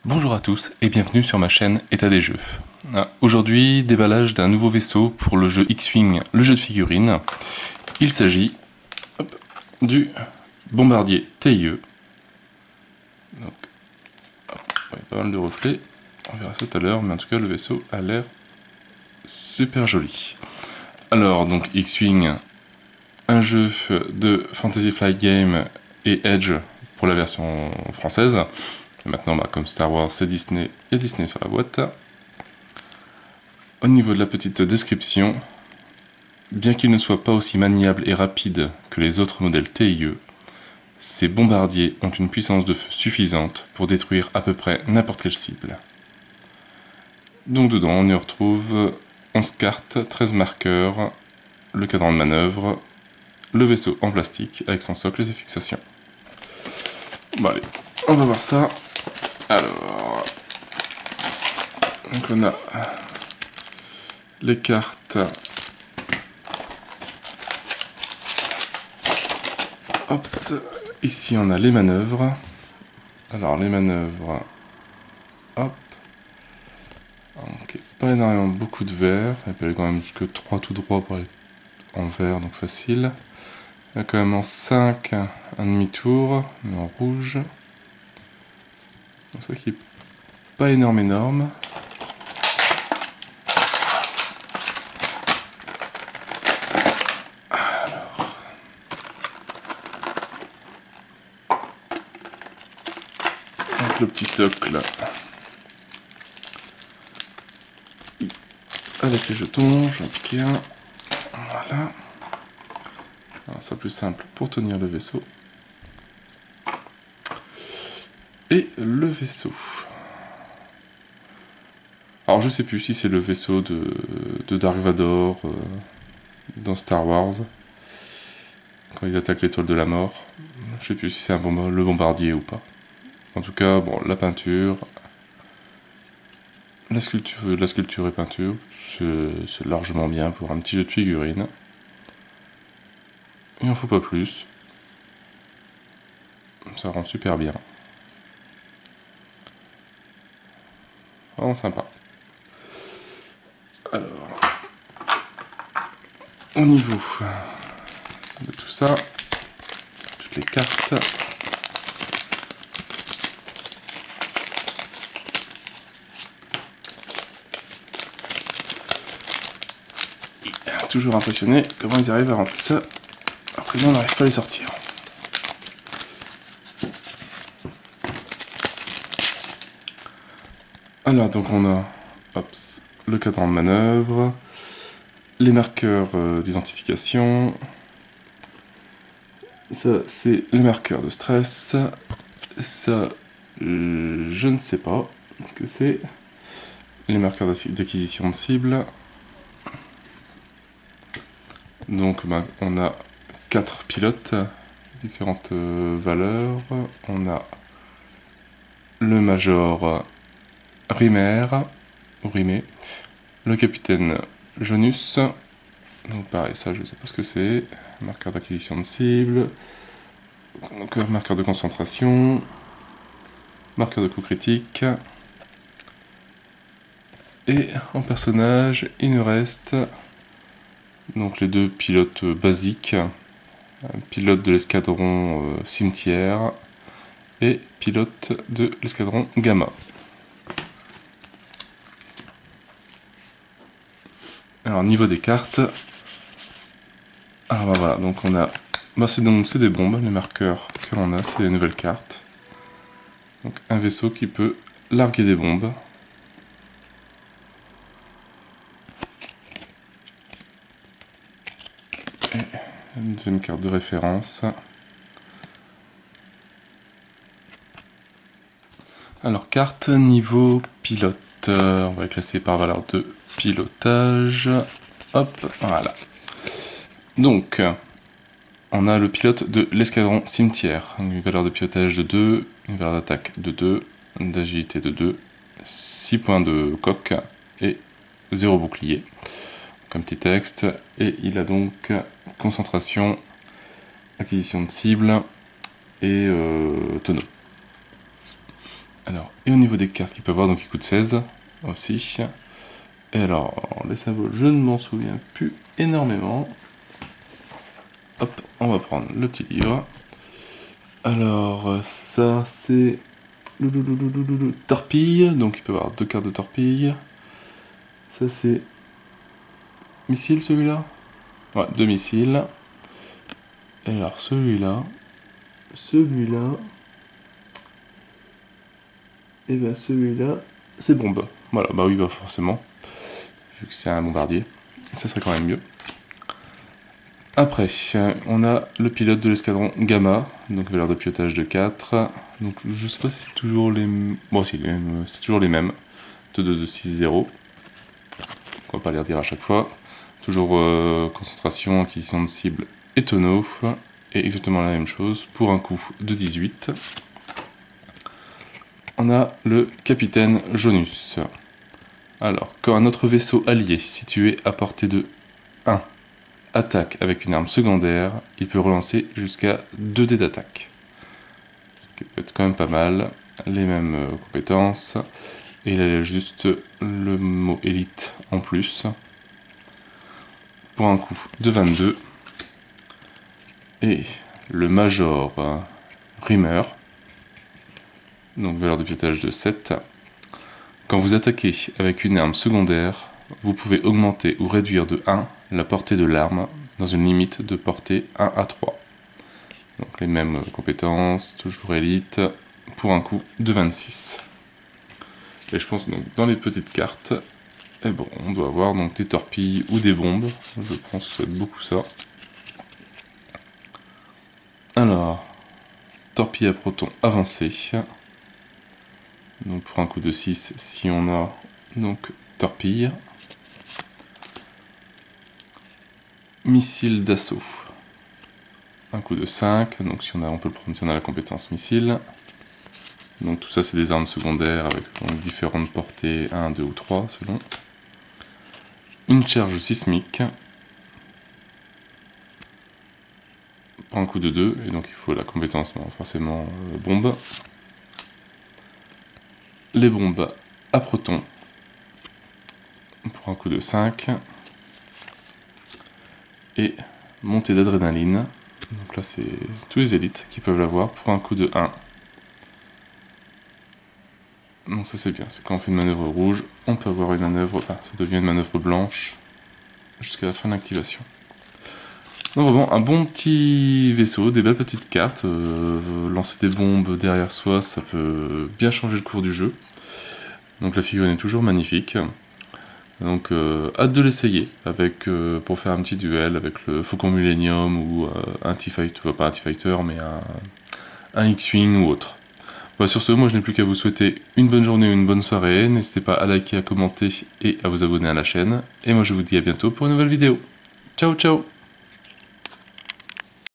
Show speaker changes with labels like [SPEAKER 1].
[SPEAKER 1] Bonjour à tous et bienvenue sur ma chaîne État des jeux. Aujourd'hui, déballage d'un nouveau vaisseau pour le jeu X-Wing, le jeu de figurines. Il s'agit du bombardier TIE. Donc, ouais, pas mal de reflets, on verra ça tout à l'heure, mais en tout cas le vaisseau a l'air super joli. Alors donc X-Wing, un jeu de Fantasy Flight Game et Edge pour la version française. Et maintenant, comme Star Wars, c'est Disney, il y a Disney sur la boîte. Au niveau de la petite description, bien qu'il ne soit pas aussi maniable et rapide que les autres modèles TIE, ces bombardiers ont une puissance de feu suffisante pour détruire à peu près n'importe quelle cible. Donc dedans, on y retrouve 11 cartes, 13 marqueurs, le cadran de manœuvre, le vaisseau en plastique avec son socle et ses fixations. Bon allez, on va voir ça. Alors, donc on a les cartes. Ops, ici on a les manœuvres. Alors les manœuvres, hop. Ok, pas énormément, beaucoup de vert. Il peut aller quand même jusque 3 tout droit pour aller en vert, donc facile. Il y a quand même en 5 un demi-tour, mais en rouge. Donc ça qui est pas énorme. Le petit socle avec les jetons, j'en ai un. Voilà. Alors ça plus simple pour tenir le vaisseau. Et le vaisseau. Alors je sais plus si c'est le vaisseau de Dark Vador dans Star Wars. Quand ils attaquent l'étoile de la mort. Je sais plus si c'est le bombardier ou pas. En tout cas, bon, la peinture, la sculpture et peinture, c'est largement bien pour un petit jeu de figurines. Il n'en faut pas plus. Ça rend super bien. Vraiment sympa. Alors, au niveau de tout ça, toutes les cartes. Toujours impressionné comment ils arrivent à rentrer ça. Après nous on n'arrive pas à les sortir. Alors donc on a le cadran de manœuvre, les marqueurs d'identification, ça c'est les marqueurs de stress, ça je ne sais pas ce que c'est, les marqueurs d'acquisition de cible. Donc on a 4 pilotes, différentes valeurs. On a le major Rimer, ou Rimé, le capitaine Jonus. Donc pareil, ça je sais pas ce que c'est. Marqueur d'acquisition de cible, donc, marqueur de concentration, marqueur de coup critique. Et en personnage, il nous reste donc les deux pilotes basiques, pilote de l'escadron cimetière et pilote de l'escadron gamma. Alors niveau des cartes, alors voilà, donc on a, c'est des bombes, les marqueurs que l'on a, c'est les nouvelles cartes. Donc un vaisseau qui peut larguer des bombes. Et une deuxième carte de référence. Alors carte niveau pilote, on va les classer par valeur de pilotage. Hop, voilà. Donc, on a le pilote de l'escadron cimetière. Une valeur de pilotage de 2, une valeur d'attaque de 2, d'agilité de 2, 6 points de coque et 0 bouclier. Comme petit texte. Et il a donc concentration, acquisition de cible et tonneau. Alors, et au niveau des cartes qu'il peut avoir, donc il coûte 16 aussi. Et alors, les symboles, je ne m'en souviens plus énormément. Hop, on va prendre le petit livre. Alors, ça c'est torpille, donc il peut avoir 2 cartes de torpille. Ça c'est missile celui-là. Ouais, 2 missiles. Et alors celui-là, et ben celui-là, c'est bombe. Voilà, bah oui, bah forcément, vu que c'est un bombardier, ça serait quand même mieux. Après, on a le pilote de l'escadron Gamma, donc valeur de pilotage de 4. Donc je sais pas si c'est toujours les... Bon si, c'est toujours les mêmes. 2, 2, 2, 6, 0. On va pas les redire à chaque fois. Toujours concentration, acquisition de cible et tonneau. Et exactement la même chose pour un coup de 18. On a le capitaine Jonus. Alors, quand un autre vaisseau allié situé à portée de 1 attaque avec une arme secondaire, il peut relancer jusqu'à 2 dés d'attaque. Ce qui peut être quand même pas mal. Les mêmes compétences. Et il a juste le mot élite en plus. Pour un coup de 22. Et le Major Rimmer. Donc valeur de pilotage de 7. Quand vous attaquez avec une arme secondaire, vous pouvez augmenter ou réduire de 1 la portée de l'arme dans une limite de portée 1 à 3. Donc les mêmes compétences, toujours élite, pour un coup de 26. Et je pense donc dans les petites cartes, et bon, on doit avoir donc des torpilles ou des bombes. Je pense que c'est beaucoup ça. Alors, torpille à proton avancé. Donc pour un coup de 6, si on a donc torpille. Missile d'assaut. Un coup de 5, donc si on a, on peut le prendre si on a la compétence missile. Donc tout ça c'est des armes secondaires avec donc, différentes portées, 1, 2 ou 3 selon. Une charge sismique. Pour un coup de 2, et donc il faut la compétence forcément bombe. Les bombes à proton. Pour un coup de 5. Et montée d'adrénaline. Donc là c'est tous les élites qui peuvent l'avoir pour un coup de 1. Donc ça c'est bien, c'est quand on fait une manœuvre rouge, on peut avoir une manœuvre, enfin ça devient une manœuvre blanche jusqu'à la fin d'activation. Donc vraiment un bon petit vaisseau, des belles petites cartes, lancer des bombes derrière soi, ça peut bien changer le cours du jeu. Donc la figurine est toujours magnifique. Donc hâte de l'essayer avec pour faire un petit duel avec le Faucon Millennium ou un T-Fighter, pas un T-Fighter mais un X-Wing ou autre. Bah sur ce, moi je n'ai plus qu'à vous souhaiter une bonne journée ou une bonne soirée. N'hésitez pas à liker, à commenter et à vous abonner à la chaîne. Et moi je vous dis à bientôt pour une nouvelle vidéo. Ciao ciao!